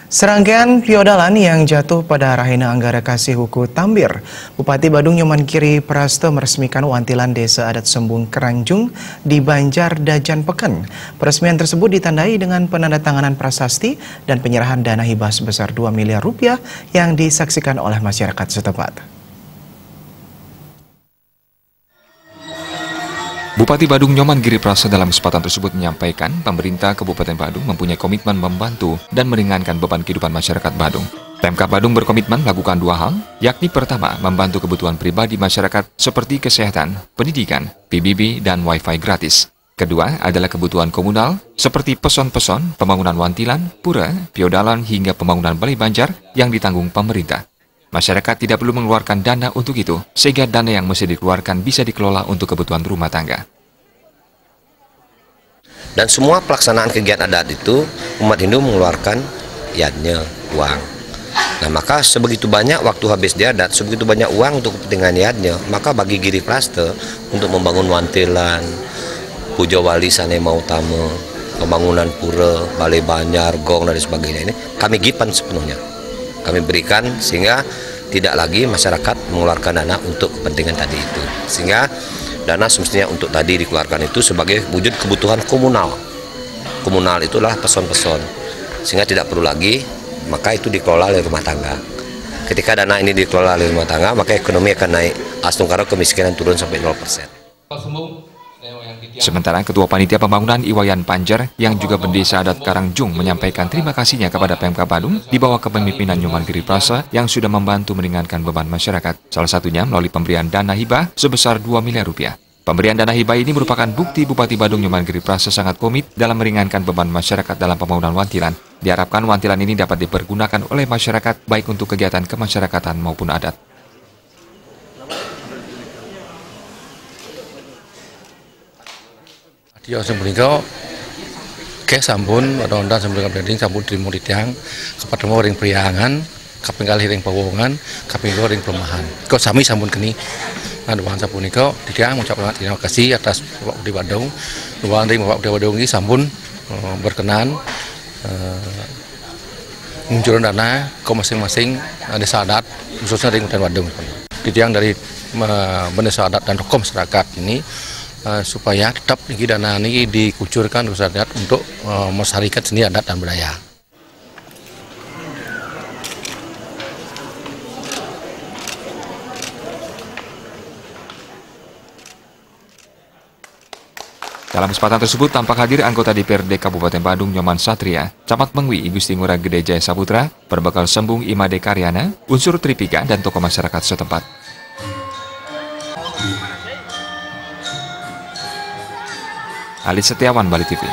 Serangkaian piodalan yang jatuh pada Rahina Anggara Kasih Huku Tambir, Bupati Badung Nyoman Giri Prasto meresmikan wantilan Desa Adat Sembung Keranjung di Banjar Dajan Peken. Peresmian tersebut ditandai dengan penandatanganan prasasti dan penyerahan dana hibah sebesar 2 miliar rupiah yang disaksikan oleh masyarakat setempat. Bupati Badung Nyoman Giri Prasto dalam kesempatan tersebut menyampaikan pemerintah Kabupaten Badung mempunyai komitmen membantu dan meringankan beban kehidupan masyarakat Badung. Pemkab Badung berkomitmen melakukan 2 hal, yakni pertama, membantu kebutuhan pribadi masyarakat seperti kesehatan, pendidikan, PBB, dan Wi-Fi gratis. Kedua adalah kebutuhan komunal seperti peson-peson, pembangunan wantilan, pura, piodalan, hingga pembangunan balai banjar yang ditanggung pemerintah. Masyarakat tidak perlu mengeluarkan dana untuk itu, sehingga dana yang mesti dikeluarkan bisa dikelola untuk kebutuhan rumah tangga. Dan semua pelaksanaan kegiatan adat itu, umat Hindu mengeluarkan yadnya, uang. Nah, maka sebegitu banyak waktu habis di adat, sebegitu banyak uang untuk kepentingan yadnya, maka bagi Giri Prasto untuk membangun wantilan, puja wali sanema utama, pembangunan pura, balai banjar, gong, dan sebagainya ini, kami gipan sepenuhnya. Kami berikan sehingga tidak lagi masyarakat mengeluarkan dana untuk kepentingan tadi itu. Sehingga dana semestinya untuk tadi dikeluarkan itu sebagai wujud kebutuhan komunal. Komunal itulah peson-peson. Sehingga tidak perlu lagi, maka itu dikelola oleh rumah tangga. Ketika dana ini dikelola oleh rumah tangga, maka ekonomi akan naik. Astungkara kemiskinan turun sampai 0%. Sementara Ketua Panitia Pembangunan Iwayan Panjer yang juga Bendesa Adat Karangjung menyampaikan terima kasihnya kepada Pemkab Badung di bawah kepemimpinan Nyoman Giri Prasto yang sudah membantu meringankan beban masyarakat. Salah satunya melalui pemberian dana hibah sebesar 2 miliar rupiah. Pemberian dana hibah ini merupakan bukti Bupati Badung Nyoman Giri Prasto sangat komit dalam meringankan beban masyarakat dalam pembangunan wantilan. Diharapkan wantilan ini dapat dipergunakan oleh masyarakat baik untuk kegiatan kemasyarakatan maupun adat. Ya sebenarnya ke sampun ronda sebenarnya branding sampun terima tiang kepada mau ring priangan kaping kali ring pawongan kaping ring pelemahan kok sami sampun kini nah doang sampun niko tiang mengucapkan terima kasih atas Bapak di Badung doang ring Bapak di Badung ini sampun berkenan menguncurkan dana ke masing-masing desa adat khususnya ring Badung tiang dari desa adat dan tokoh masyarakat ini supaya tetap dana ini dikucurkan adat untuk melestarikan seni adat dan budaya. Dalam kesempatan tersebut tampak hadir anggota DPRD Kabupaten Badung Nyoman Satria, Camat Mengwi Igusti Ngurah Gede Jaya Saputra, Berbekal Sembung Imade Karyana, unsur Tripika, dan tokoh masyarakat setempat. Ali Setiawan, Bali TV.